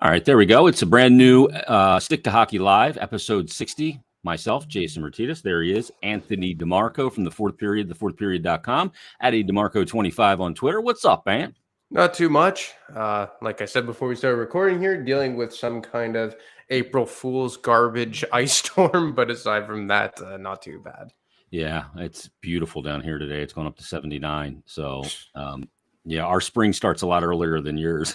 All right, there we go. It's a brand new Stick to Hockey Live, episode 60. Myself, Jason Martinez. There he is, Anthony DeMarco from the Fourth Period, thefourthperiod.com, at DeMarco25 on Twitter. What's up, man? Not too much. Like I said before we started recording here, dealing with some kind of April Fool's garbage ice storm. But aside from that, not too bad. Yeah, it's beautiful down here today. It's going up to 79. So, yeah, our spring starts a lot earlier than yours.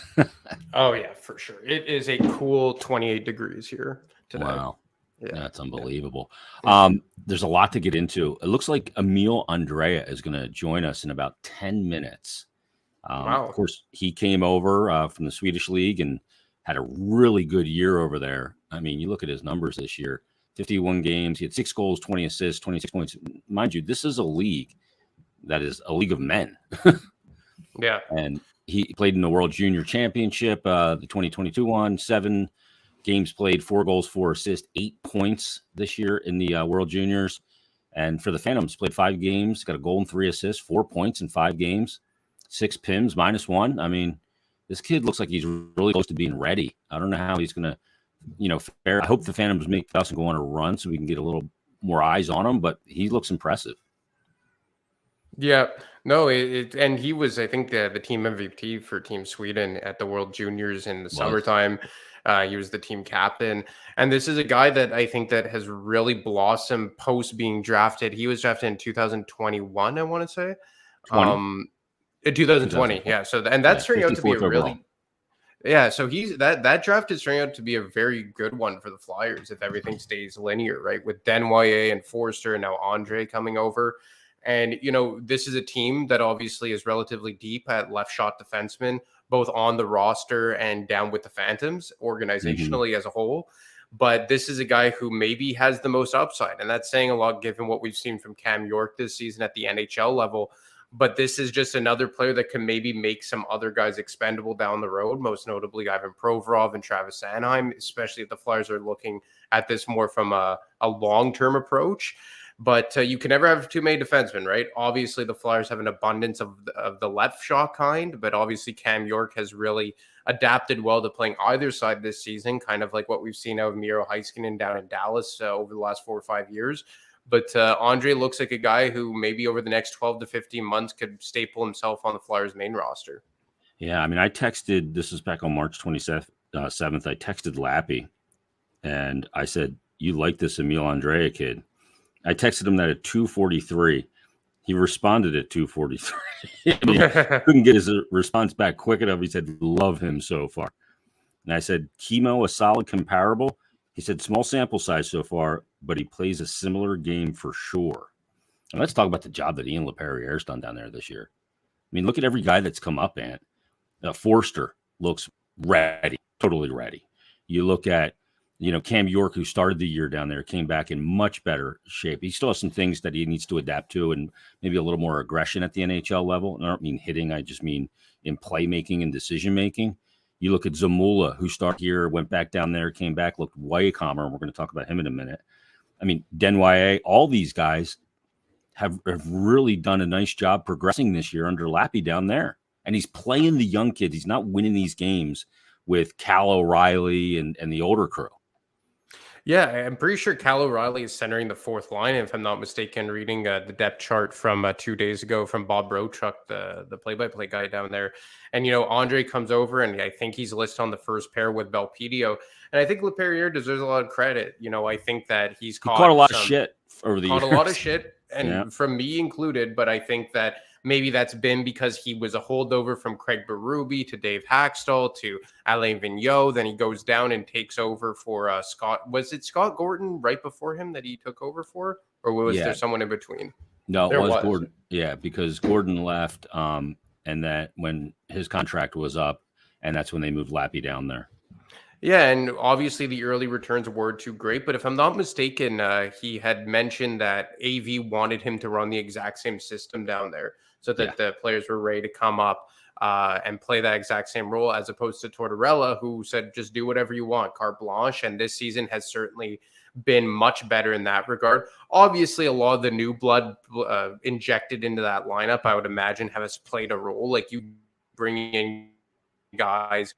Oh, yeah, for sure. It is a cool 28 degrees here today. Wow. Yeah. That's unbelievable. There's a lot to get into. It looks like Emil Andrea is going to join us in about 10 minutes. Wow. Of course, he came over from the Swedish league and had a really good year over there. I mean, you look at his numbers this year, 51 games. He had 6 goals, 20 assists, 26 points. Mind you, this is a league that is a league of men. Yeah. And he played in the World Junior Championship, the 2022 one, 7 games played, 4 goals, 4 assists, 8 points this year in the World Juniors. And for the Phantoms, played 5 games, got a goal and 3 assists, 4 points in 5 games, 6 PIMs, -1. I mean, this kid looks like he's really close to being ready. I don't know how he's going to, fare. I hope the Phantoms make us and go on a run so we can get a little more eyes on him, but he looks impressive. Yeah, no, and he was, I think, the team MVP for Team Sweden at the World Juniors in the summertime. He was the team captain, and this is a guy that I think that has really blossomed post being drafted. He was drafted in 2021, I want to say, 2020. Yeah, so and that's turning out to be a really, so he's that draft is turning out to be a very good one for the Flyers if everything stays linear, right? With Denwye and Forster and now Andre coming over. And, this is a team that obviously is relatively deep at left shot defensemen, both on the roster and down with the Phantoms organizationally as a whole. But this is a guy who maybe has the most upside. And that's saying a lot given what we've seen from Cam York this season at the NHL level. But this is just another player that can maybe make some other guys expendable down the road, most notably Ivan Provorov and Travis Sanheim, especially if the Flyers are looking at this more from a long-term approach. But you can never have too many defensemen, right? Obviously, the Flyers have an abundance of the left shot kind, but obviously Cam York has really adapted well to playing either side this season, kind of like what we've seen out of Miro Heiskanen down in Dallas over the last 4 or 5 years. But Andre looks like a guy who maybe over the next 12 to 15 months could staple himself on the Flyers main roster. Yeah, I mean, I texted, this is back on March 27th, I texted Lappy, and I said, you like this Emil Andrea kid? I texted him that at 2:43. He responded at 2:43. I mean, couldn't get his response back quick enough. He said, love him so far. And I said, Chemo, a solid comparable? He said, small sample size so far, but he plays a similar game for sure. And let's talk about the job that Ian LaPerriere's done down there this year. I mean, look at every guy that's come up, Ant. Forster looks ready, totally ready. You look at, Cam York, who started the year down there, came back in much better shape. He still has some things that he needs to adapt to and maybe a little more aggression at the NHL level. And I don't mean hitting. I just mean in playmaking and decision-making. You look at Zamula, who started here, went back down there, came back, looked way calmer. And we're going to talk about him in a minute. I mean, Denwye, all these guys have really done a nice job progressing this year under Lappy down there. And he's playing the young kids. He's not winning these games with Cal O'Reilly and the older crew. Yeah, I'm pretty sure Cal O'Reilly is centering the fourth line, if I'm not mistaken, reading the depth chart from 2 days ago from Bob Brochuk, the play-by-play guy down there. And, Andre comes over, and I think he's listed on the first pair with Belpedio. And I think LaPerriere deserves a lot of credit. I think that he caught a lot of shit over the years. Caught a lot of shit, and from me included, but I think that maybe that's been because he was a holdover from Craig Berube to Dave Haxtell to Alain Vigneault. Then he goes down and takes over for Scott. Was it Scott Gordon right before him that he took over for? Or was there someone in between? No, it was Gordon. Yeah, because Gordon left and that when his contract was up, and that's when they moved Lappy down there. Yeah, and obviously the early returns weren't too great, but if I'm not mistaken, he had mentioned that AV wanted him to run the exact same system down there so that the players were ready to come up and play that exact same role, as opposed to Tortorella, who said, just do whatever you want, carte blanche. And this season has certainly been much better in that regard. Obviously, a lot of the new blood injected into that lineup, I would imagine, has played a role. Like, you bring in guys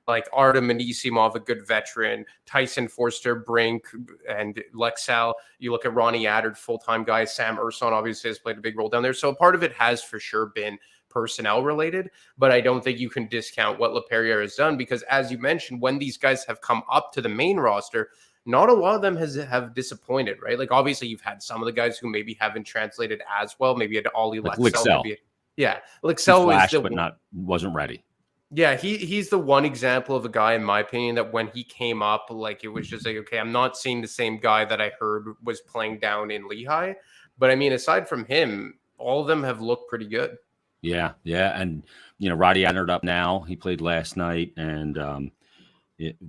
like Artem Anisimov, a good veteran, Tyson Forster, Brink, and Lexell. You look at Ronnie Adder, full-time guy. Sam Urson obviously has played a big role down there. So part of it has for sure been personnel related, but I don't think you can discount what LaPerriere has done, because as you mentioned, when these guys have come up to the main roster, not a lot of them have disappointed, right? Like obviously you've had some of the guys who maybe haven't translated as well. Maybe at Ollie like Lexell. Lexell is the but wasn't ready. Yeah, he's the one example of a guy, in my opinion, that when he came up, like it was just like, okay, I'm not seeing the same guy that I heard was playing down in Lehigh. But I mean, aside from him, all of them have looked pretty good. Yeah. And, Roddy entered up now. He played last night, and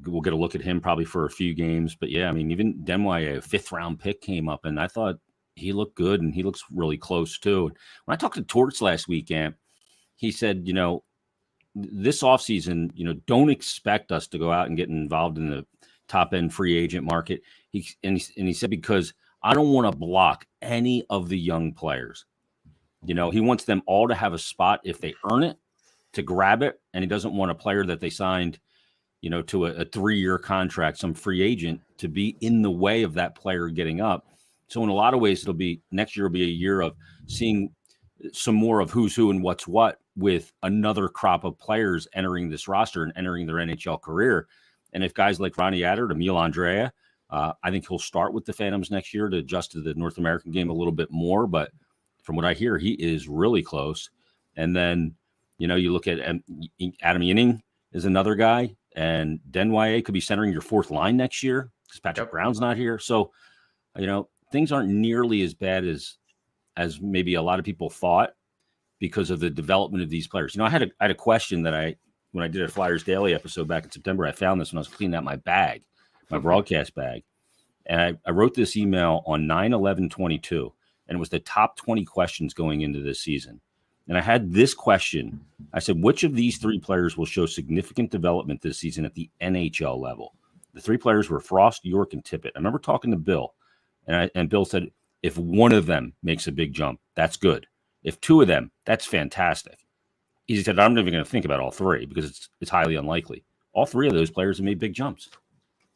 we'll get a look at him probably for a few games. But, yeah, I mean, even Denway, a fifth-round pick, came up, and I thought he looked good, and he looks really close, too. When I talked to Torts last weekend, he said, this offseason, don't expect us to go out and get involved in the top-end free agent market. He said, because I don't want to block any of the young players. He wants them all to have a spot if they earn it, to grab it, and he doesn't want a player that they signed, to a 3-year contract, some free agent, to be in the way of that player getting up. So in a lot of ways, next year will be a year of seeing some more of who's who and what's what, with another crop of players entering this roster and entering their NHL career. And if guys like Ronnie Adder, Emil Andrea, I think he'll start with the Phantoms next year to adjust to the North American game a little bit more. But from what I hear, he is really close. And then, you look at Adam Inning is another guy, and Denwye could be centering your fourth line next year because Patrick Brown's not here. So, things aren't nearly as bad as maybe a lot of people thought, because of the development of these players. I had a question that when I did a Flyers Daily episode back in September, I found this when I was cleaning out my bag, my broadcast bag. And I wrote this email on 9/11/22, and it was the top 20 questions going into this season. And I had this question. I said, which of these 3 players will show significant development this season at the NHL level? The 3 players were Frost, York, and Tippett. I remember talking to Bill, and Bill said, if one of them makes a big jump, that's good. If 2 of them, that's fantastic. He said, I'm not even going to think about all 3 because it's highly unlikely. All 3 of those players have made big jumps.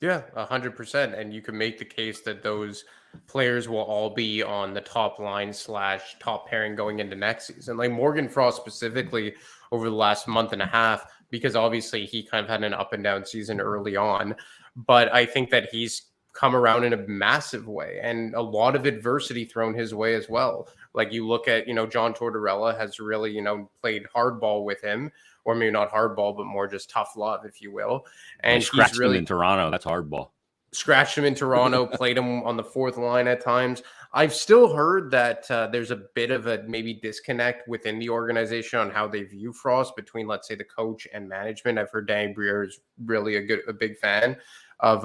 Yeah, 100%. And you can make the case that those players will all be on the top line / top pairing going into next season. Like Morgan Frost specifically over the last month and a half, because obviously he kind of had an up and down season early on. But I think that he's come around in a massive way, and a lot of adversity thrown his way as well. Like you look at, John Tortorella has really, played hardball with him, or maybe not hardball, but more just tough love, if you will. And he's really in Toronto. That's hardball. Scratched him in Toronto, played him on the fourth line at times. I've still heard that there's a bit of a maybe disconnect within the organization on how they view Frost between, let's say, the coach and management. I've heard Danny Briere is really a big fan of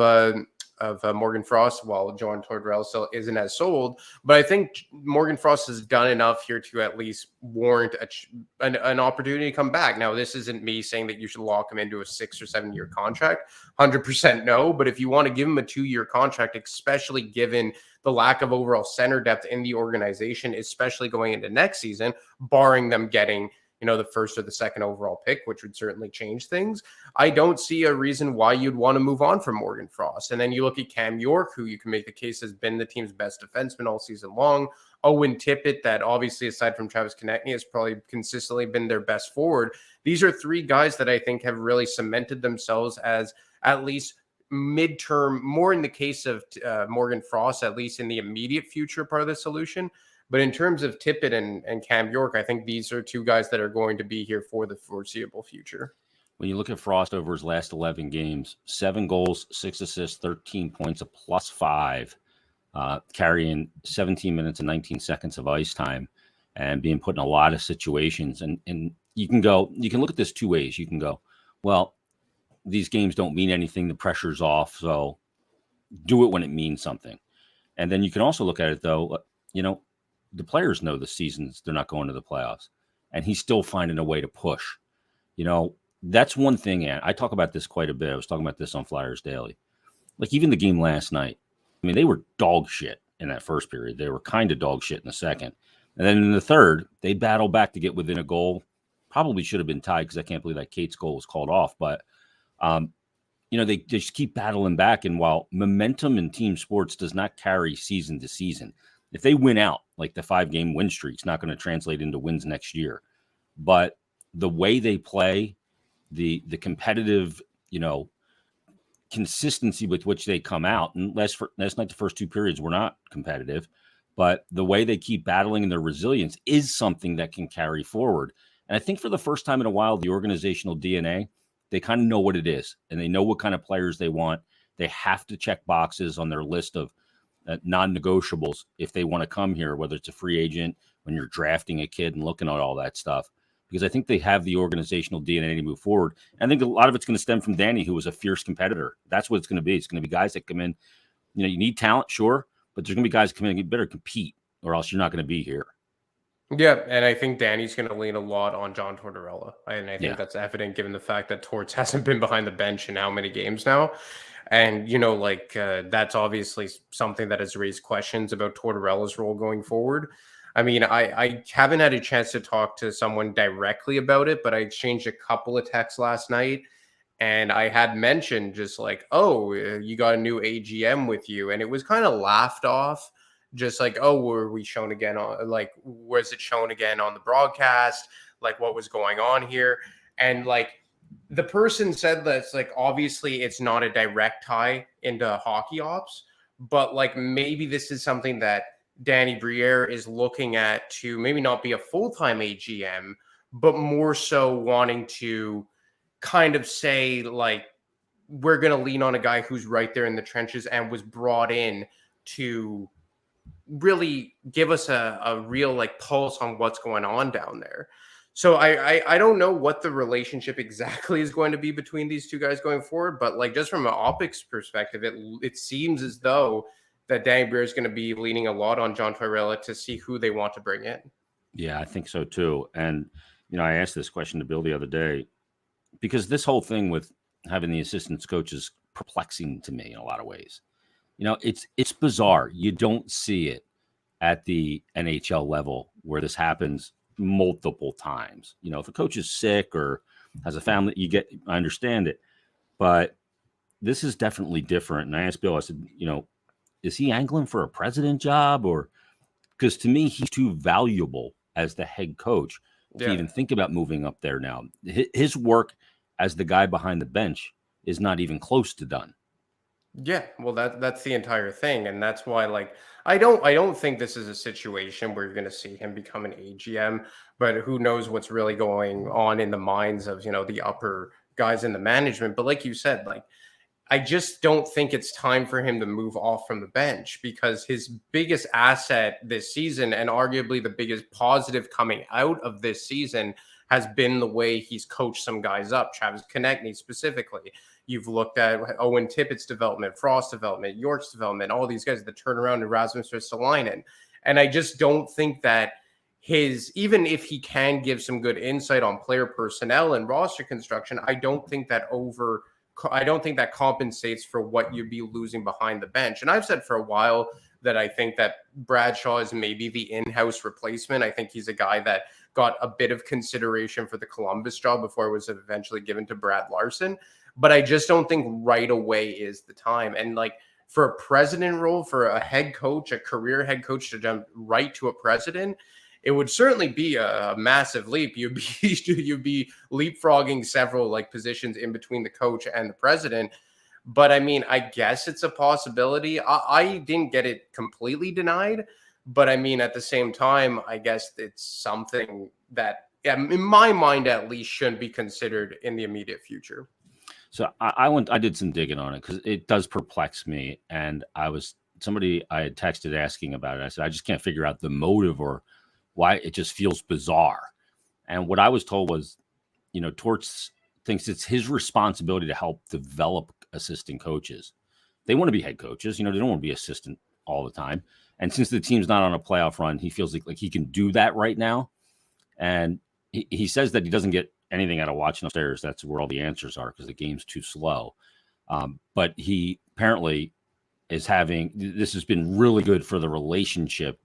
Morgan Frost, while John Tortorella still isn't as sold. But I think Morgan Frost has done enough here to at least warrant an opportunity to come back. Now, this isn't me saying that you should lock him into a 6 or 7 year contract. 100% no. But if you want to give him a 2-year contract, especially given the lack of overall center depth in the organization, especially going into next season, barring them getting the first or the second overall pick, which would certainly change things, I don't see a reason why you'd want to move on from Morgan Frost. And then you look at Cam York, who you can make the case has been the team's best defenseman all season long. Owen Tippett, that obviously, aside from Travis Konechny, has probably consistently been their best forward. These are 3 guys that I think have really cemented themselves as at least midterm, more in the case of Morgan Frost, at least in the immediate future, part of the solution. But in terms of Tippett and Cam York, I think these are 2 guys that are going to be here for the foreseeable future. When you look at Frost over his last 11 games, 7 goals, 6 assists, 13 points, a +5, carrying 17 minutes and 19 seconds of ice time, and being put in a lot of situations. And you can look at this 2 ways. You can go, well, these games don't mean anything. The pressure's off. So do it when it means something. And then you can also look at it, though, the players know the seasons they're not going to the playoffs, and he's still finding a way to push. That's one thing. And I talk about this quite a bit. I was talking about this on Flyers Daily. Like even the game last night, I mean, they were dog shit in that first period. They were kind of dog shit in the second. And then in the third, they battled back to get within a goal. Probably should have been tied, because I can't believe that Kate's goal was called off. But They just keep battling back. And while momentum in team sports does not carry season to season, if they win out, like the 5-game win streak's not going to translate into wins next year. But the way they play, the competitive, consistency with which they come out, and last night, the first 2 periods were not competitive, but the way they keep battling and their resilience is something that can carry forward. And I think for the first time in a while, the organizational DNA, they kind of know what it is, and they know what kind of players they want. They have to check boxes on their list of non-negotiables if they want to come here, whether it's a free agent, when you're drafting a kid and looking at all that stuff, because I think they have the organizational DNA to move forward. And I think a lot of it's going to stem from Danny, who was a fierce competitor. That's what it's going to be. It's going to be guys that come in, you need talent, sure, but there's going to be guys coming in, you better compete or else you're not going to be here. Yeah, and I think Danny's going to lean a lot on John Tortorella, and I think that's evident given the fact that Torts hasn't been behind the bench in how many games now. And, that's obviously something that has raised questions about Tortorella's role going forward. I mean, I haven't had a chance to talk to someone directly about it, but I exchanged a couple of texts last night, and I had mentioned just like, oh, you got a new AGM with you. And it was kind of laughed off. Just like, oh, were we shown again on, like, was it shown again on the broadcast? Like, what was going on here? And like, the person said that it's like, obviously it's not a direct tie into hockey ops, but like maybe this is something that Danny Briere is looking at to maybe not be a full-time AGM, but more so wanting to kind of say like, we're going to lean on a guy who's right there in the trenches and was brought in to really give us a real like pulse on what's going on down there. So I don't know what the relationship exactly is going to be between these two guys going forward, but like just from an optics perspective, it seems as though that Danny Briere is going to be leaning a lot on John Tortorella to see who they want to bring in. Yeah, I think so too. And I asked this question to Bill the other day because this whole thing with having the assistants coach is perplexing to me in a lot of ways. It's bizarre. You don't see it at the NHL level where this happens multiple times. If a coach is sick or has a family, I understand it, but this is definitely different. And I asked Bill, I said, is he angling for a president job? Or because to me, he's too valuable as the head coach to even think about moving up there now. His work as the guy behind the bench is not even close to done. Yeah, well, that's the entire thing, and that's why, like, I don't think this is a situation where you're going to see him become an AGM, but who knows what's really going on in the minds of the upper guys in the management. But like you said, like, I just don't think it's time for him to move off from the bench because his biggest asset this season, and arguably the biggest positive coming out of this season, has been the way he's coached some guys up. Travis Konechny specifically. You've looked at Owen Tippett's development, Frost development, York's development, all these guys, the turnaround in Rasmus Ristolainen. And I just don't think that even if he can give some good insight on player personnel and roster construction, I don't think that compensates for what you'd be losing behind the bench. And I've said for a while that I think that Bradshaw is maybe the in-house replacement. I think he's a guy that got a bit of consideration for the Columbus job before it was eventually given to Brad Larson. But I just don't think right away is the time. And like for a president role, for a head coach, a career head coach to jump right to a president, it would certainly be a massive leap. You'd be leapfrogging several like positions in between the coach and the president. But I mean, I guess it's a possibility. I didn't get it completely denied, but I mean, at the same time, I guess it's something that, in my mind at least, shouldn't be considered in the immediate future. So I did some digging on it because it does perplex me. And I had texted asking about it. I said, I just can't figure out the motive or why. It just feels bizarre. And what I was told was, Torts thinks it's his responsibility to help develop assistant coaches. They want to be head coaches. They don't want to be assistant all the time. And since the team's not on a playoff run, he feels like he can do that right now. And he says that he doesn't get anything out of watching upstairs. That's where all the answers are because the game's too slow. But he apparently is this has been really good for the relationship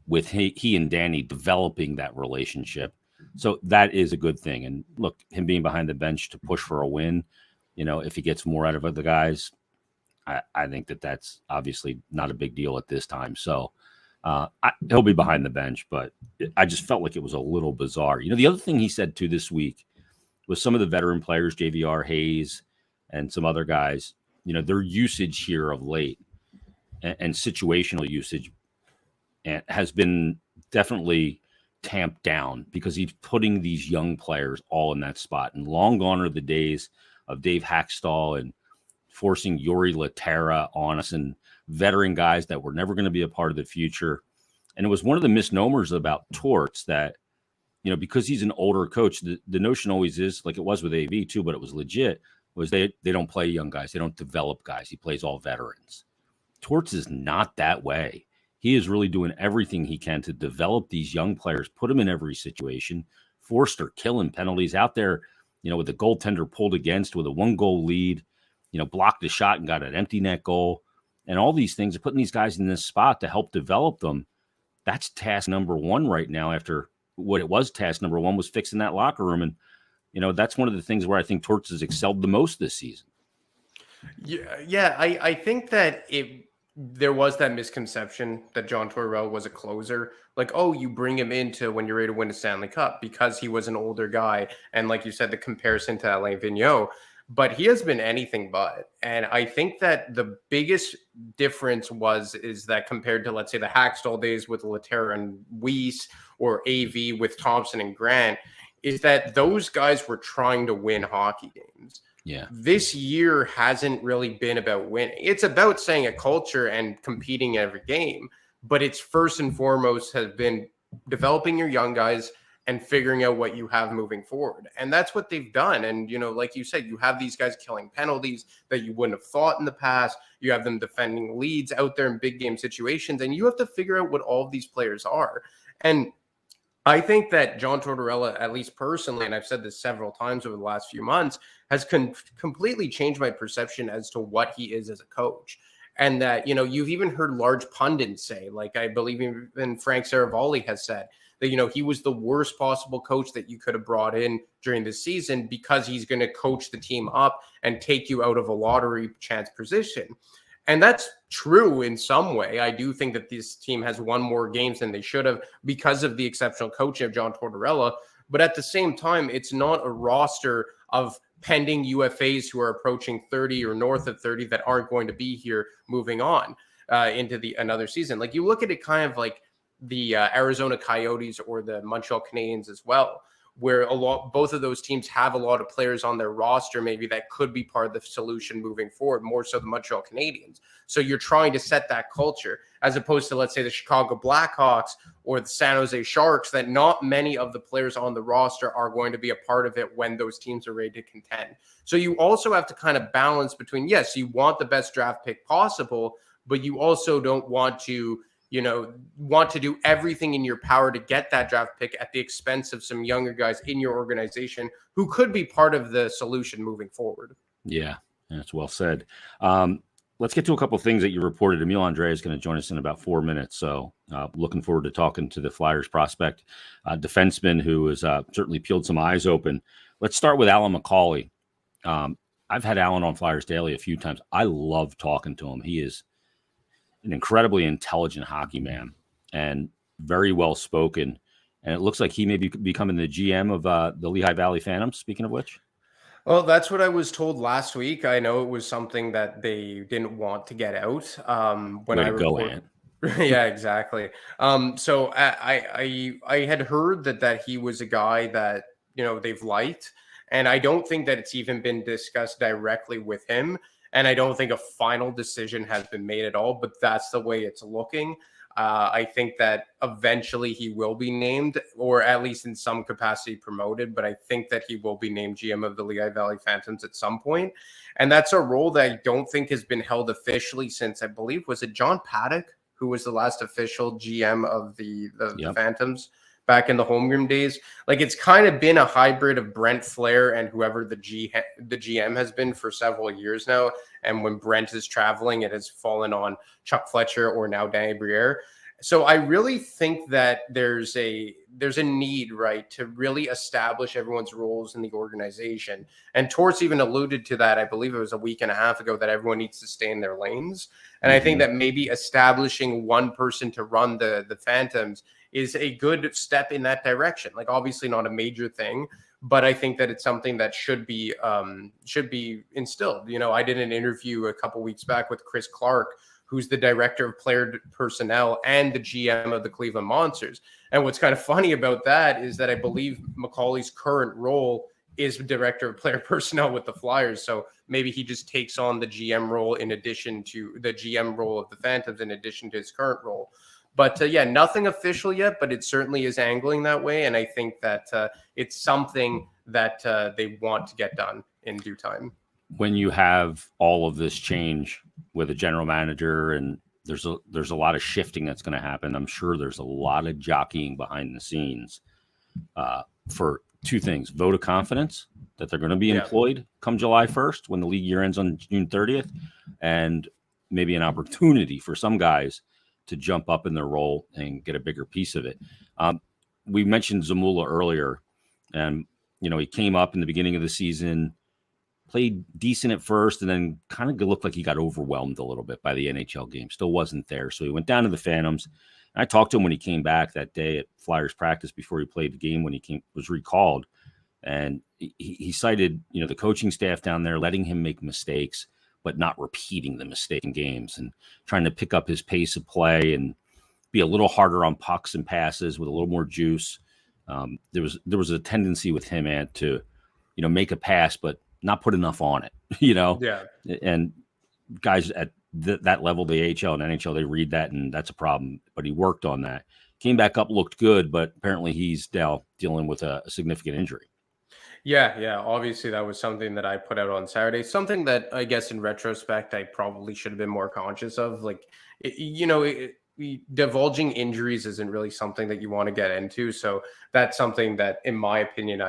with he and Danny developing that relationship. So that is a good thing. And look, him being behind the bench to push for a win, if he gets more out of other guys, I think that's obviously not a big deal at this time. So he'll be behind the bench, but I just felt like it was a little bizarre. The other thing he said too this week was some of the veteran players, JVR, Hayes, and some other guys, their usage here of late and situational usage has been definitely tamped down because he's putting these young players all in that spot. And long gone are the days of Dave Hackstall and forcing Yuri Laterra on us and veteran guys that were never going to be a part of the future. And it was one of the misnomers about Torts that, because he's an older coach, the notion always is, like it was with AV too, but it was legit, was they don't play young guys. They don't develop guys. He plays all veterans. Torts is not that way. He is really doing everything he can to develop these young players, put them in every situation, Forster killing penalties out there, with the goaltender pulled against with a 1-goal lead, blocked a shot and got an empty net goal. And all these things are putting these guys in this spot to help develop them. That's task number one right now after what it was. Task number one was fixing that locker room. And, that's one of the things where I think Torts has excelled the most this season. Yeah. I think that there was that misconception that John Tortorella was a closer. Like, oh, you bring him into when you're ready to win a Stanley Cup because he was an older guy. And like you said, the comparison to Alain Vigneault. But he has been anything but. And I think that the biggest difference is that compared to, let's say, the Hackstall days with Laterra and Weiss or AV with Thompson and Grant, is that those guys were trying to win hockey games. Yeah. This year hasn't really been about winning. It's about saying a culture and competing every game. But it's first and foremost has been developing your young guys and figuring out what you have moving forward. And that's what they've done. And, like you said, you have these guys killing penalties that you wouldn't have thought in the past. You have them defending leads out there in big game situations. And you have to figure out what all of these players are. And I think that John Tortorella, at least personally, and I've said this several times over the last few months, has completely changed my perception as to what he is as a coach. And that, you've even heard large pundits say, like I believe even Frank Saravalli has said, that, he was the worst possible coach that you could have brought in during the season because he's going to coach the team up and take you out of a lottery chance position. And that's true in some way. I do think that this team has won more games than they should have because of the exceptional coaching of John Tortorella. But at the same time, it's not a roster of pending UFAs who are approaching 30 or north of 30 that aren't going to be here moving on into another season. Like you look at it kind of like the Arizona Coyotes or the Montreal Canadiens as well, where both of those teams have a lot of players on their roster maybe that could be part of the solution moving forward, more so the Montreal Canadiens. So you're trying to set that culture as opposed to, let's say, the Chicago Blackhawks or the San Jose Sharks, that not many of the players on the roster are going to be a part of it when those teams are ready to contend. So you also have to kind of balance between, yes, you want the best draft pick possible, but you also don't want to do everything in your power to get that draft pick at the expense of some younger guys in your organization who could be part of the solution moving forward. Yeah, that's well said. Let's get to a couple of things that you reported. Emil Andrea is going to join us in about 4 minutes. So looking forward to talking to the Flyers prospect, defenseman who has certainly peeled some eyes open. Let's start with Alan McCauley. I've had Alan on Flyers Daily a few times. I love talking to him. He is an incredibly intelligent hockey man and very well spoken. And it looks like he may be becoming the GM of the Lehigh Valley Phantoms, speaking of which. Well, that's what I was told last week. I know it was something that they didn't want to get out. When I reported. Yeah, exactly. So I had heard that he was a guy that, they've liked. And I don't think that it's even been discussed directly with him. And I don't think a final decision has been made at all, but that's the way it's looking. I think that eventually he will be named, or at least in some capacity promoted, but I think that he will be named GM of the Lehigh Valley Phantoms at some point. And that's a role that I don't think has been held officially since, I believe, was it John Paddock, who was the last official GM of the Phantoms back in the homeroom days. Like, it's kind of been a hybrid of Brent Flair and whoever the GM has been for several years now. And when Brent is traveling, it has fallen on Chuck Fletcher or now Danny Briere. So I really think that there's a need, right, to really establish everyone's roles in the organization. And Torts even alluded to that. I believe it was a week and a half ago, that everyone needs to stay in their lanes. And I think that maybe establishing one person to run the Phantoms is a good step in that direction. Like, obviously not a major thing, but I think that it's something that should be instilled. You know, I did an interview a couple weeks back with Chris Clark, who's the director of player personnel and the GM of the Cleveland Monsters. And what's kind of funny about that is that I believe Macaulay's current role is director of player personnel with the Flyers. So maybe he just takes on the GM role in addition to the GM role of the Phantoms, in addition to his current role. But yeah, nothing official yet, but it certainly is angling that way. And I think that it's something that they want to get done in due time. When you have all of this change with a general manager, and there's a lot of shifting that's going to happen, I'm sure there's a lot of jockeying behind the scenes for two things: vote of confidence that they're going to be employed come July 1st when the league year ends on June 30th, and maybe an opportunity for some guys to jump up in their role and get a bigger piece of it. We mentioned Zamula earlier, and he came up in the beginning of the season, played decent at first, and then kind of looked like he got overwhelmed a little bit by the NHL game. Still wasn't there. So he went down to the Phantoms. And I talked to him when he came back that day at Flyers practice before he played the game when he was recalled. And he cited, the coaching staff down there letting him make mistakes, but not repeating the mistake in games, and trying to pick up his pace of play and be a little harder on pucks and passes with a little more juice. There was a tendency with him, Ant, to, make a pass, but not put enough on it, Yeah. And guys at that level, the AHL and NHL, they read that, and that's a problem. But he worked on that. Came back up, looked good, but apparently he's now dealing with a significant injury. Yeah. Obviously, that was something that I put out on Saturday. Something that I guess in retrospect, I probably should have been more conscious of. Like, divulging injuries isn't really something that you want to get into. So that's something that, in my opinion,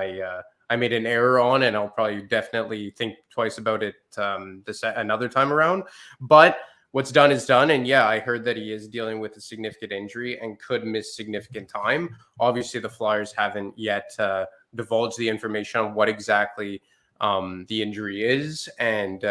I made an error on, and I'll probably definitely think twice about it another time around. But what's done is done. And yeah, I heard that he is dealing with a significant injury and could miss significant time. Obviously, the Flyers haven't yet divulged the information on what exactly the injury is and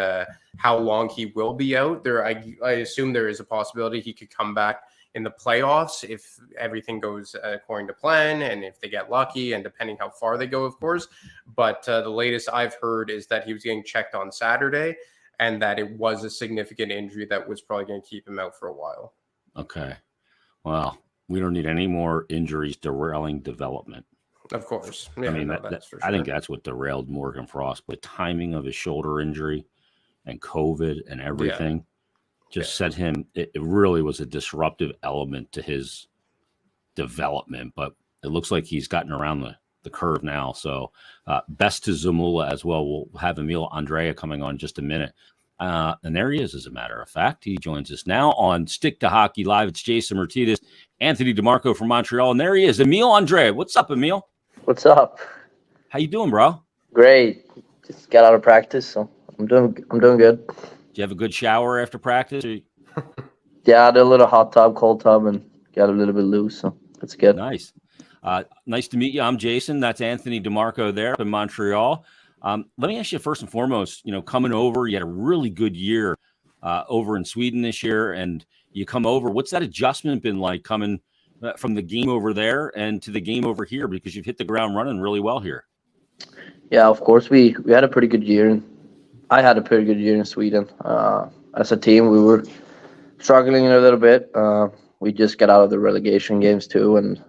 how long he will be out. I assume there is a possibility he could come back in the playoffs if everything goes according to plan, and if they get lucky, and depending how far they go, of course. But the latest I've heard is that he was getting checked on Saturday, and that it was a significant injury that was probably going to keep him out for a while. Okay. Well, we don't need any more injuries derailing development. Of course. Yeah, I mean, that's for sure. I think that's what derailed Morgan Frost. The timing of his shoulder injury and COVID and everything just set him. It really was a disruptive element to his development, but it looks like he's gotten around the curve now. So best to Zamula as well. We'll have Emil Andrea coming on in just a minute. And there he is, as a matter of fact. He joins us now on Stick to Hockey Live. It's Jason Martinez, Anthony DeMarco from Montreal, and there he is, Emil Andrea. What's up, Emil? What's up? How you doing, bro? Great. Just got out of practice, so I'm doing good. Did you have a good shower after practice? Yeah, I did a little hot tub, cold tub, and got a little bit loose, so that's good. Nice. Nice to meet you. I'm Jason. That's Anthony DeMarco there in Montreal. Let me ask you first and foremost, coming over, you had a really good year over in Sweden this year, and you come over. What's that adjustment been like coming from the game over there and to the game over here, because you've hit the ground running really well here? Yeah, of course. We had a pretty good year. I had a pretty good year in Sweden. As a team, we were struggling a little bit. We just got out of the relegation games too, and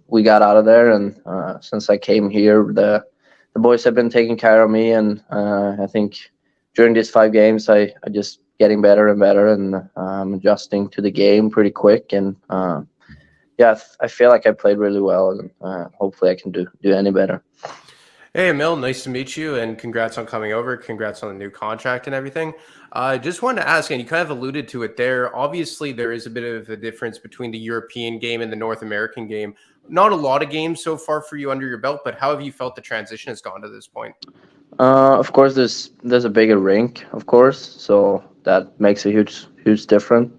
we got out of there. And since I came here, the boys have been taking care of me, and I think during these 5 games, I just getting better and better, and adjusting to the game pretty quick. And I feel like I played really well, and hopefully I can do any better. Hey, Emil, nice to meet you, and congrats on coming over. Congrats on the new contract and everything. Just wanted to ask, and you kind of alluded to it there. Obviously, there is a bit of a difference between the European game and the North American game. Not a lot of games so far for you under your belt, but how have you felt the transition has gone to this point? Of course, there's a bigger rink, of course, so that makes a huge difference.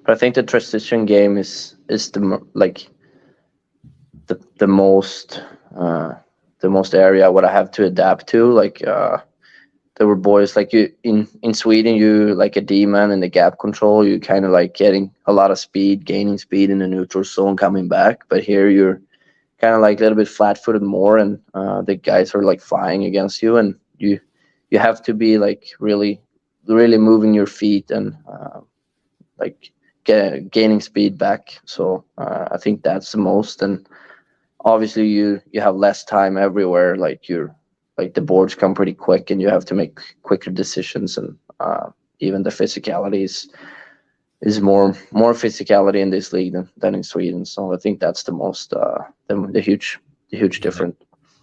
But I think the transition game is the most area what I have to adapt to. Like there were boys like you in Sweden, you like a D-man in the gap control, you kind of like getting a lot of speed, gaining speed in the neutral zone coming back. But here you're kind of like a little bit flat-footed more, and the guys are like flying against you, and you have to be like really moving your feet and like gaining speed back. So I think that's the most. And obviously you have less time everywhere. Like the boards come pretty quick, and you have to make quicker decisions. And even the physicality is more physicality in this league than in Sweden. So I think that's the most the huge difference.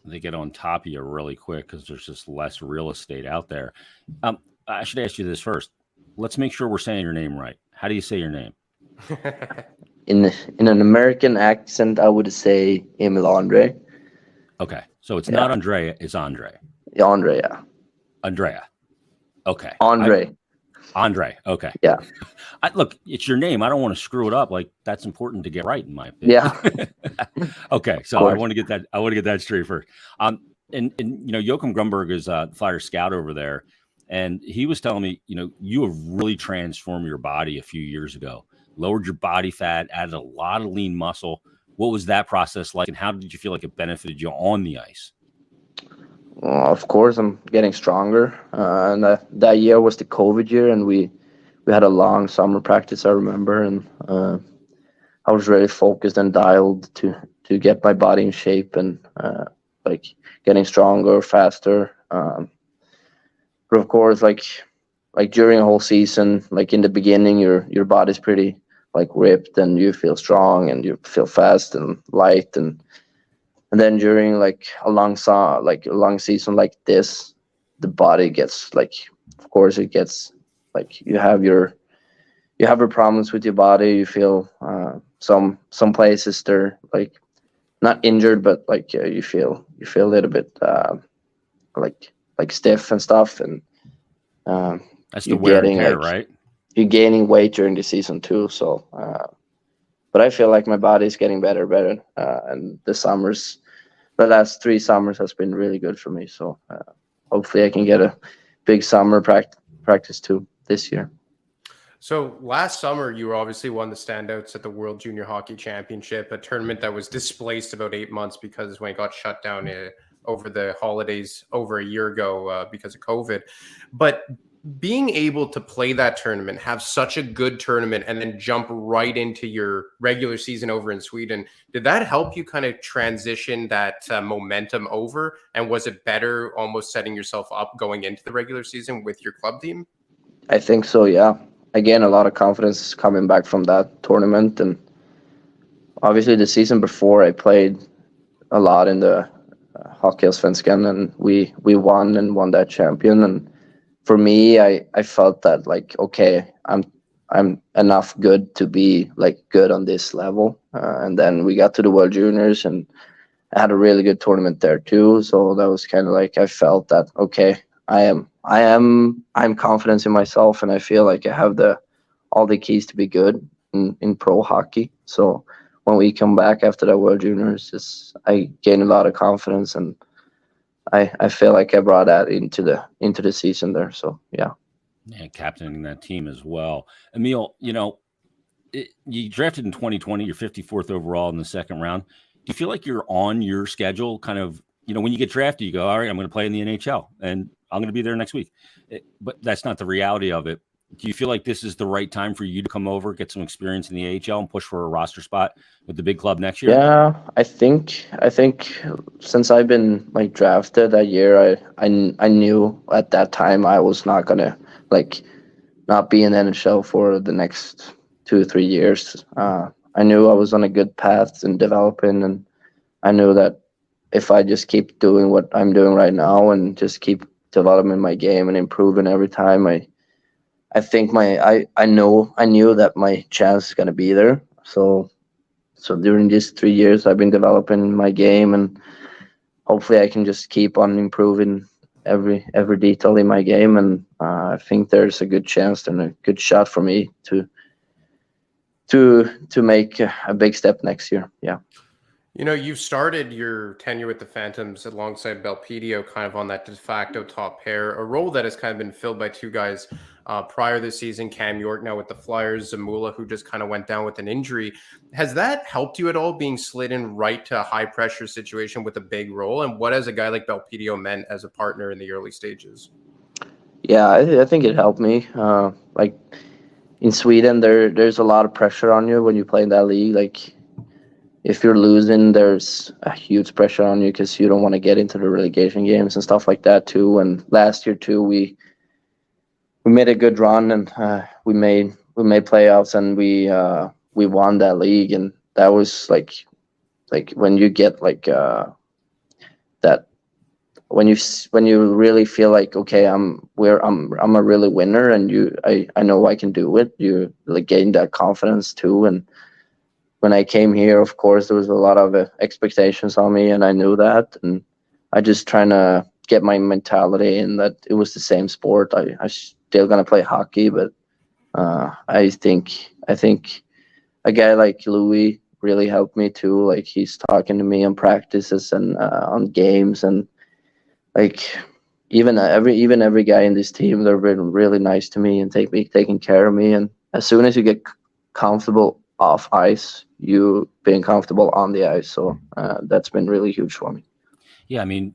They get on top of you really quick because there's just less real estate out there. I should ask you this first. Let's make sure we're saying your name right. How do you say your name? In an American accent, I would say Emil Andre. Okay, so it's not Andrea, it's Andre. Andre, yeah. Andrea. Okay. Andre. Andre. Okay. Yeah. Look, it's your name. I don't want to screw it up. Like, that's important to get right, in my opinion. Yeah. Okay. So I want to get that straight first. And Joachim Grunberg is Flyer scout over there, and he was telling me, you have really transformed your body a few years ago. Lowered your body fat, added a lot of lean muscle. What was that process like, and how did you feel like it benefited you on the ice? Well, of course, I'm getting stronger. And that year was the COVID year, and we had a long summer practice, I remember. And I was really focused and dialed to get my body in shape and like getting stronger, faster. But of course, like during a whole season, like in the beginning, your body's pretty like ripped, and you feel strong and you feel fast and light, and then during like a long season like this, the body gets like, of course it gets like you have your problems with your body. You feel some places they're like not injured, but like you feel a little bit like stiff and stuff, and that's the wear and tear, like, right? You're gaining weight during the season too. So, but I feel like my body's getting better, and the last 3 summers has been really good for me. So hopefully I can get a big summer practice too this year. So last summer, you were obviously one of the standouts at the World Junior Hockey Championship, a tournament that was displaced about 8 months because when it got shut down over the holidays over a year ago because of COVID. But being able to play that tournament, have such a good tournament, and then jump right into your regular season over in Sweden, did that help you kind of transition that momentum over? And was it better almost setting yourself up going into the regular season with your club team? I think so, yeah. Again, a lot of confidence coming back from that tournament. And obviously the season before, I played a lot in the Hockeyallsvenskan, and we won that champion. And for me, I felt that like, okay, I'm enough good to be like good on this level. And then we got to the World Juniors, and I had a really good tournament there too. So that was kind of like, I felt that, okay, I'm confident in myself, and I feel like I have all the keys to be good in pro hockey. So when we come back after the World Juniors, I gain a lot of confidence, and I feel like I brought that into the season there. So yeah. Yeah, captaining that team as well. Emil, you drafted in 2020, you're 54th overall in the second round. Do you feel like you're on your schedule? Kind of, when you get drafted, you go, all right, I'm going to play in the NHL, and I'm going to be there next week. But that's not the reality of it. Do you feel like this is the right time for you to come over, get some experience in the AHL, and push for a roster spot with the big club next year? Yeah, I think since I've been like drafted that year, I knew at that time I was not gonna like not be in the NHL for the next 2 or 3 years. I knew I was on a good path in developing, and I knew that if I just keep doing what I'm doing right now and just keep developing my game and improving every time, I think I knew that my chance is gonna be there. So during these 3 years, I've been developing my game, and hopefully I can just keep on improving every detail in my game. And I think there's a good chance and a good shot for me to to make a big step next year. Yeah. You know, you've started your tenure with the Phantoms alongside Belpedio, kind of on that de facto top pair, a role that has kind of been filled by two guys prior this season, Cam York now with the Flyers, Zamula, who just kind of went down with an injury. Has that helped you at all, being slid in right to a high-pressure situation with a big role? And what has a guy like Belpedio meant as a partner in the early stages? Yeah, I think it helped me. Like in Sweden, there's a lot of pressure on you when you play in that league. Like, if you're losing, there's a huge pressure on you because you don't want to get into the relegation games and stuff like that too. And last year too, we made a good run, and we made playoffs, and we won that league. And that was like when you get like that, when you really feel like, okay, I'm a really winner, and I know I can do it. You like gain that confidence too. And when I came here, of course, there was a lot of expectations on me, and I knew that. And I just trying to get my mentality in that it was the same sport. I still gonna play hockey, but I think a guy like Louis really helped me too. Like, he's talking to me on practices and on games, and like even every guy in this team, they've been really nice to me and taking care of me. And as soon as you get comfortable off ice, you being comfortable on the ice. So that's been really huge for me. Yeah, I mean,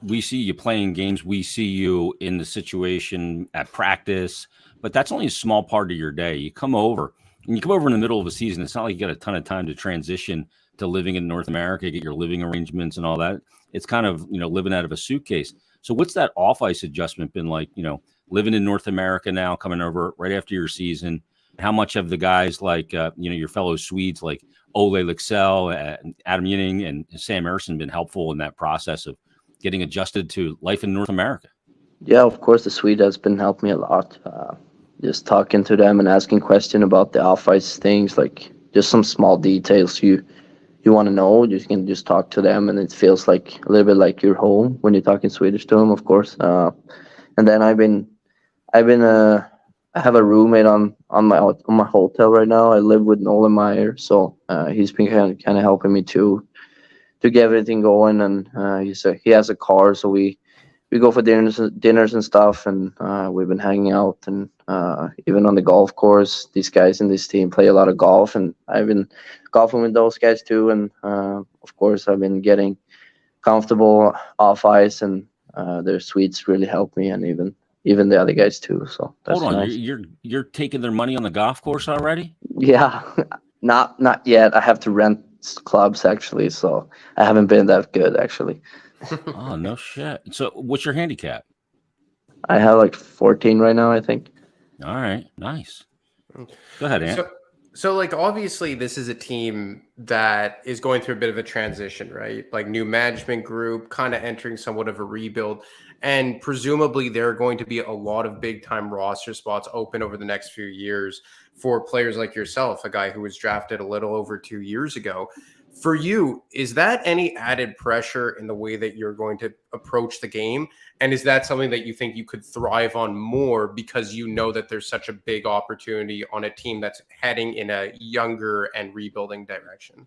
we see you playing games. We see you in the situation at practice, but that's only a small part of your day. You come over in the middle of a season. It's not like you got a ton of time to transition to living in North America, get your living arrangements and all that. It's kind of, living out of a suitcase. So what's that off ice adjustment been like, living in North America now, coming over right after your season? How much have the guys like, your fellow Swedes like Ole Lycksell, Adam Yinning, and Sam Ersson been helpful in that process of getting adjusted to life in North America? Yeah, of course, the Swede has been helping me a lot. Just talking to them and asking questions about the off-ice things, like just some small details you want to know. You can just talk to them, and it feels like a little bit like you're home when you're talking Swedish to them, of course. And then I have a roommate on my hotel right now. I live with Nolan Meyer, so he's been kind of helping me to get everything going. And he has a car, so we go for dinners and stuff, and we've been hanging out. And even on the golf course, these guys in this team play a lot of golf, and I've been golfing with those guys too. And of course, I've been getting comfortable off ice, and their Swedes really helped me, and even the other guys too. So that's hold on, nice. You're taking their money on the golf course already? Yeah, not yet. I have to rent clubs actually, so I haven't been that good actually. Oh, no shit. So what's your handicap? I have like 14 right now, I think. All right, nice. Go ahead, Ant. So like, obviously this is a team that is going through a bit of a transition, right? Like, new management group, kind of entering somewhat of a rebuild. And presumably there are going to be a lot of big time roster spots open over the next few years for players like yourself, a guy who was drafted a little over 2 years ago. For you, is that any added pressure in the way that you're going to approach the game? And is that something that you think you could thrive on more because you know that there's such a big opportunity on a team that's heading in a younger and rebuilding direction?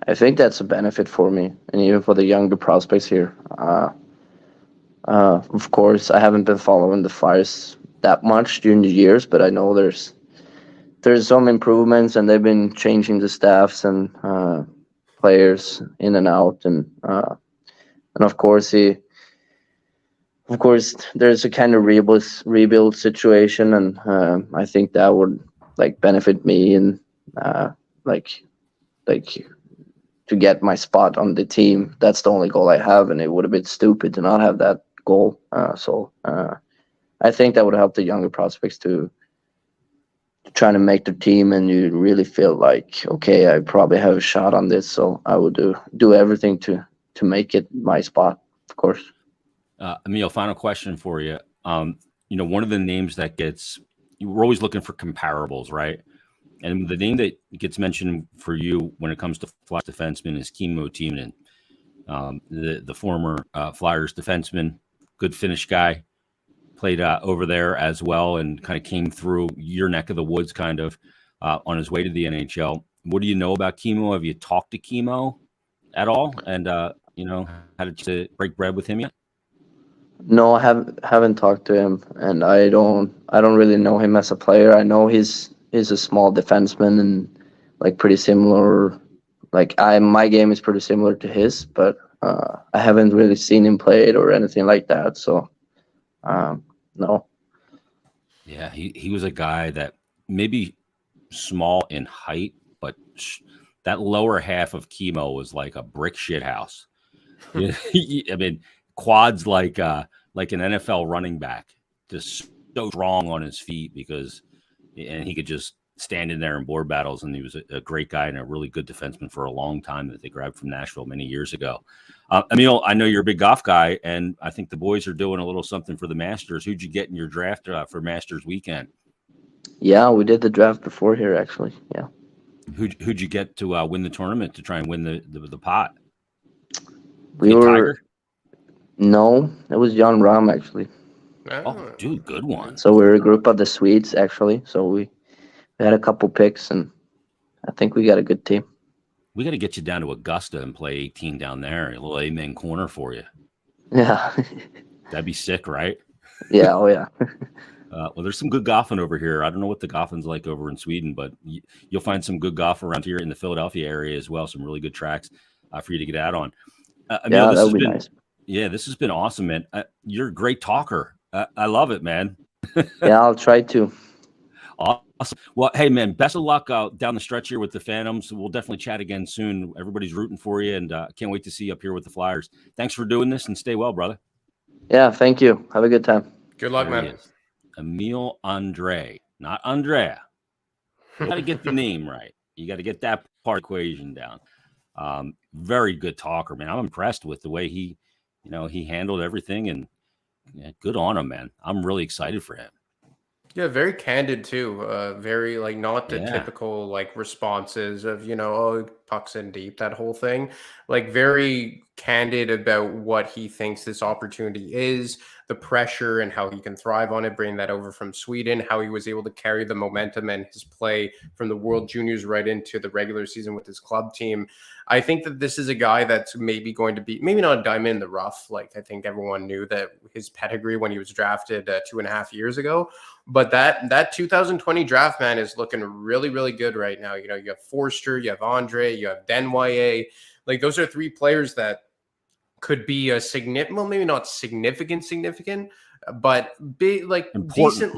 I think that's a benefit for me, and even for the younger prospects here. Of course, I haven't been following the Flyers that much during the years, but I know there's some improvements, and they've been changing the staffs and players in and out, and of course there's a kind of rebuild situation, and I think that would like benefit me, and like to get my spot on the team. That's the only goal I have, and it would have been stupid to not have that goal. So I think that would help the younger prospects to trying to make the team, and you really feel like, okay, I probably have a shot on this, so I would do everything to make it my spot, of course. Emil, final question for you. One of the names that we're always looking for comparables, right? And the name that gets mentioned for you when it comes to Flyers defenseman is Kimmo Timonen, the former Flyers defenseman, good Finnish guy. Played over there as well, and kind of came through your neck of the woods, kind of. on his way to the NHL. What do you know about Chemo? Have you talked to Chemo at all? And had to break bread with him yet? No, I haven't talked to him, and I don't really know him as a player. I know he's a small defenseman and like pretty similar. Like my game is pretty similar to his, but I haven't really seen him play it or anything like that. So, no. Yeah, he was a guy that maybe small in height, but that lower half of Chemo was like a brick shit house. I mean, quads like an NFL running back, just so strong on his feet and he could just stand in there in board battles. And he was a great guy and a really good defenseman for a long time that they grabbed from Nashville many years ago. Emil, I know you're a big golf guy, and I think the boys are doing a little something for the Masters. Who'd you get in your draft for Masters weekend? Yeah, we did the draft before here, actually. Yeah. Who'd you get to win the tournament to try and win the pot? Tiger? No, it was John Rahm, actually. Oh, dude, good one. So we were a group of the Swedes, actually. So we had a couple picks, and I think we got a good team. We got to get you down to Augusta and play 18 down there. A little amen corner for you. Yeah. That'd be sick, right? Yeah. Oh, yeah. Well, there's some good golfing over here. I don't know what the golfing's like over in Sweden, but you'll find some good golf around here in the Philadelphia area as well. Some really good tracks for you to get out on. Emil, that would be nice. Yeah, this has been awesome, man. You're a great talker. I love it, man. Yeah, I'll try to. Awesome. Well, hey, man, best of luck down the stretch here with the Phantoms. We'll definitely chat again soon. Everybody's rooting for you, and can't wait to see you up here with the Flyers. Thanks for doing this, and stay well, brother. Yeah, thank you. Have a good time. Good luck, man. Emil Andre, not Andrea. You got to get the name right. You got to get that part equation down. Very good talker, man. I'm impressed with the way he handled everything, and good on him, man. I'm really excited for him. Yeah, very candid too. Very like not the typical like responses of, oh, pucks in deep, that whole thing. Like very candid about what he thinks this opportunity is, the pressure and how he can thrive on it, bringing that over from Sweden, how he was able to carry the momentum and his play from the World Juniors right into the regular season with his club team. I think that this is a guy that's maybe going to be, maybe not a diamond in the rough. Like I think everyone knew that his pedigree when he was drafted 2.5 years ago. But that 2020 draft, man, is looking really, really good right now. You have Forster, you have Andre, you have Denwye. Like those are three players that could be a significant, well, maybe not significant, but big, like important.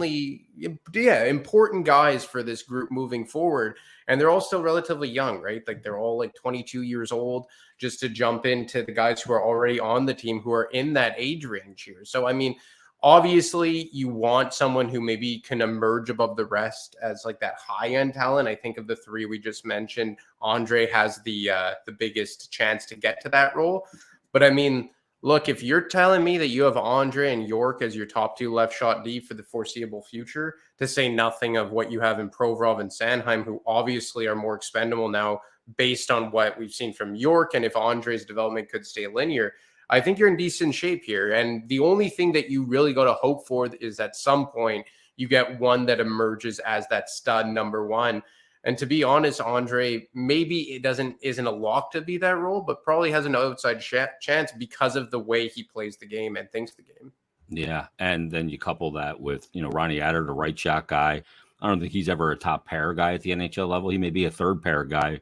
Important guys for this group moving forward. And they're all still relatively young, right? Like they're all like 22 years old, just to jump into the guys who are already on the team who are in that age range here. So, I mean, obviously you want someone who maybe can emerge above the rest as like that high end talent. I think of the three we just mentioned, Andre has the biggest chance to get to that role. But I mean, look, if you're telling me that you have Andre and York as your top two left shot D for the foreseeable future, to say nothing of what you have in Provorov and Sanheim, who obviously are more expendable now based on what we've seen from York, and if Andre's development could stay linear, I think you're in decent shape here. And the only thing that you really got to hope for is at some point you get one that emerges as that stud number one. And to be honest, Andre, maybe isn't a lock to be that role, but probably has an outside chance because of the way he plays the game and thinks the game. Yeah, and then you couple that with, Ronnie Adder, the right shot guy. I don't think he's ever a top pair guy at the NHL level. He may be a third pair guy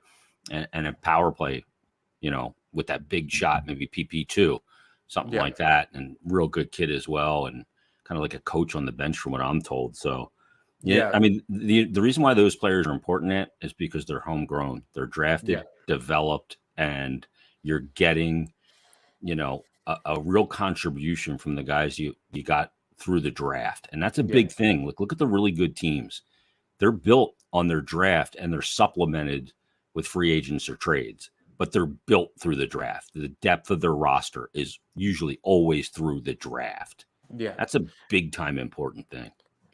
and a power play, with that big shot, maybe PP2, something like that. And real good kid as well, and kind of like a coach on the bench from what I'm told. So, yeah. I mean, the reason why those players are important is because they're homegrown. They're drafted, developed, and you're getting, a real contribution from the guys you got through the draft. And that's a big thing. Look at the really good teams. They're built on their draft and they're supplemented with free agents or trades, but they're built through the draft. The depth of their roster is usually always through the draft. Yeah. That's a big time important thing.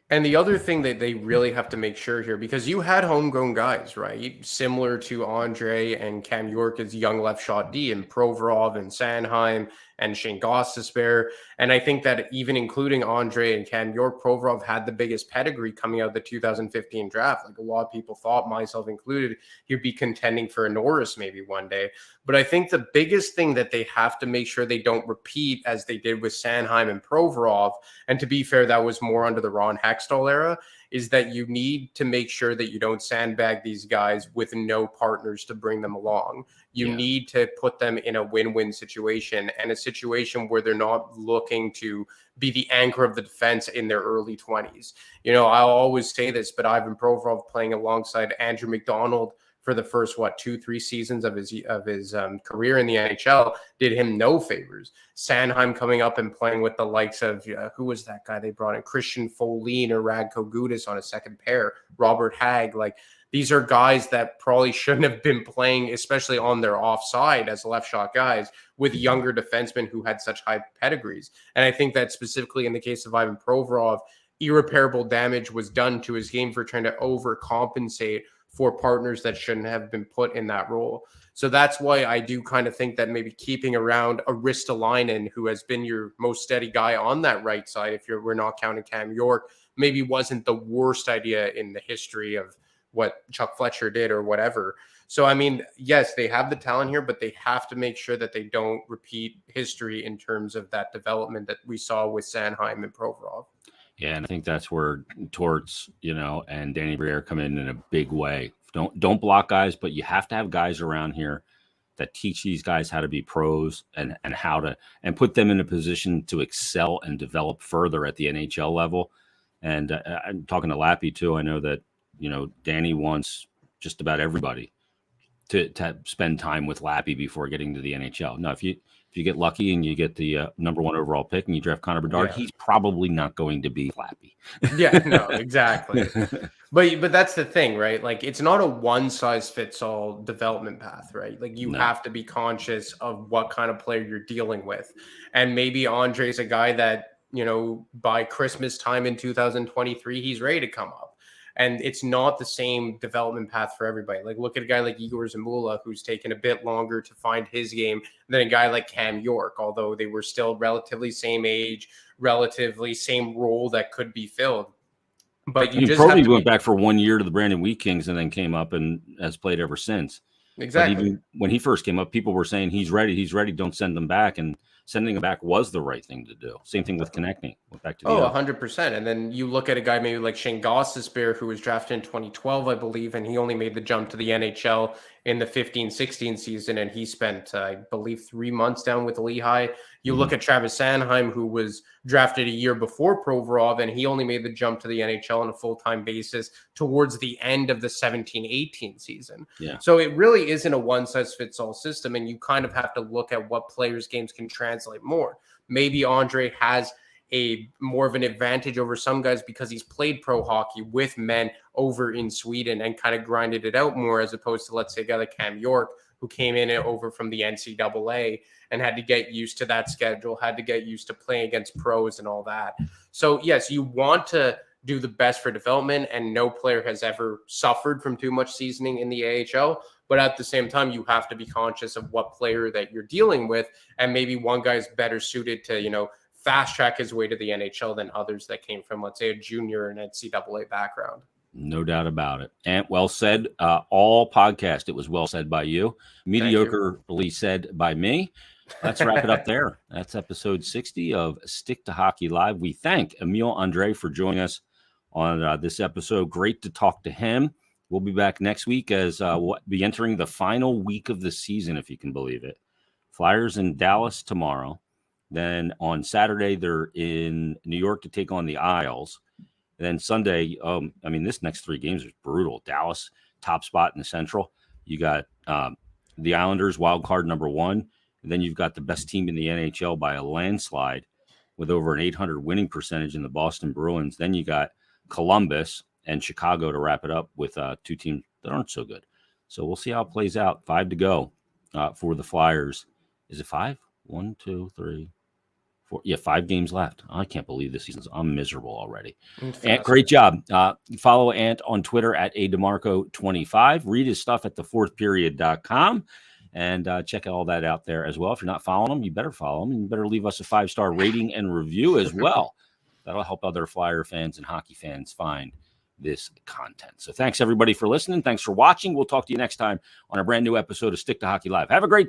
And the other thing that they really have to make sure here, because you had homegrown guys, right? Similar to Andre and Cam York as young left shot D, and Provorov and Sanheim and Shane Gostisbehere. And I think that even including Andre and Cam York, Provorov had the biggest pedigree coming out of the 2015 draft. Like a lot of people thought, myself included, he'd be contending for a Norris maybe one day. But I think the biggest thing that they have to make sure they don't repeat as they did with Sanheim and Provorov, and to be fair, that was more under the Ron Hextall era, is that you need to make sure that you don't sandbag these guys with no partners to bring them along. You need to put them in a win-win situation, and a situation where they're not looking to be the anchor of the defense in their early 20s. You know, I'll always say this, but Ivan Provorov playing alongside Andrew McDonald for the first 2-3 seasons of his career in the NHL did him no favors. Sanheim coming up and playing with the likes of who was that guy they brought in, Christian Folin or Radko Gudas on a second pair, Robert Hagg. Like, these are guys that probably shouldn't have been playing, especially on their offside as left shot guys, with younger defensemen who had such high pedigrees. And I think that specifically in the case of Ivan Provorov, irreparable damage was done to his game for trying to overcompensate for partners that shouldn't have been put in that role. So that's why I do kind of think that maybe keeping around a Ristolainen, who has been your most steady guy on that right side, if we're not counting Cam York, maybe wasn't the worst idea in the history of what Chuck Fletcher did or whatever. So, I mean, yes, they have the talent here, but they have to make sure that they don't repeat history in terms of that development that we saw with Sanheim and Provorov. Yeah, and I think that's where Torts, and Danny Briere come in a big way. Don't block guys, but you have to have guys around here that teach these guys how to be pros and how to and put them in a position to excel and develop further at the NHL level. And I'm talking to Lappy too. I know that Danny wants just about everybody to spend time with Lappy before getting to the NHL. No, if you get lucky and you get the number 1 overall pick and you draft Connor Bedard, he's probably not going to be Lappy. Yeah, no, exactly. But that's the thing, right? Like, it's not a one size fits all development path, right? Like, you have to be conscious of what kind of player you're dealing with. And maybe Andre's a guy that, by Christmas time in 2023, he's ready to come up. And it's not the same development path for everybody. Like, look at a guy like Igor Zamula, who's taken a bit longer to find his game than a guy like Cam York, although they were still relatively same age, relatively same role that could be filled. But you just probably went back for 1 year to the Brandon Wheat Kings and then came up and has played ever since. Exactly. But even when he first came up, people were saying he's ready, don't send him back. And sending him back was the right thing to do. Same thing with connecting. Went back to the 100%. And then you look at a guy maybe like Shane Gostisbehere, who was drafted in 2012, I believe, and he only made the jump to the NHL in the 15-16 season, and he spent, I believe, 3 months down with Lehigh. You look at Travis Sanheim, who was drafted a year before Provorov, and he only made the jump to the NHL on a full-time basis towards the end of the 17-18 season. Yeah. So it really isn't a one-size-fits-all system, and you kind of have to look at what players' games can translate more. Maybe Andre has a more of an advantage over some guys because he's played pro hockey with men over in Sweden and kind of grinded it out more, as opposed to, let's say, a guy like Cam York, who came in over from the NCAA and had to get used to that schedule, had to get used to playing against pros and all that. So yes, you want to do the best for development, and no player has ever suffered from too much seasoning in the AHL. But at the same time, you have to be conscious of what player that you're dealing with. And maybe one guy's better suited to, fast track his way to the NHL than others that came from, let's say, a junior and NCAA background. No doubt about it. And well said. All podcast, it was well said by you. Mediocrely said by me. Let's wrap it up there. That's episode 60 of Stick to Hockey Live. We thank Emile Andre for joining us on this episode. Great to talk to him. We'll be back next week as we'll be entering the final week of the season, if you can believe it. Flyers in Dallas tomorrow. Then on Saturday, they're in New York to take on the Isles. And then Sunday, this next 3 games is brutal. Dallas, top spot in the Central. You got the Islanders, wild card number 1. And then you've got the best team in the NHL by a landslide with over an .800 winning percentage in the Boston Bruins. Then you got Columbus and Chicago to wrap it up with 2 teams that aren't so good. So we'll see how it plays out. 5 to go for the Flyers. Is it 5? 1, 2, 3, 4. Yeah, 5 games left. I can't believe this season's. I'm miserable already. Ant, great job. Follow Ant on Twitter at ADeMarco25. Read his stuff at thefourthperiod.com. And check all that out there as well. If you're not following them, you better follow them. And you better leave us a 5-star rating and review as well. That'll help other Flyer fans and hockey fans find this content. So thanks, everybody, for listening. Thanks for watching. We'll talk to you next time on a brand new episode of Stick to Hockey Live. Have a great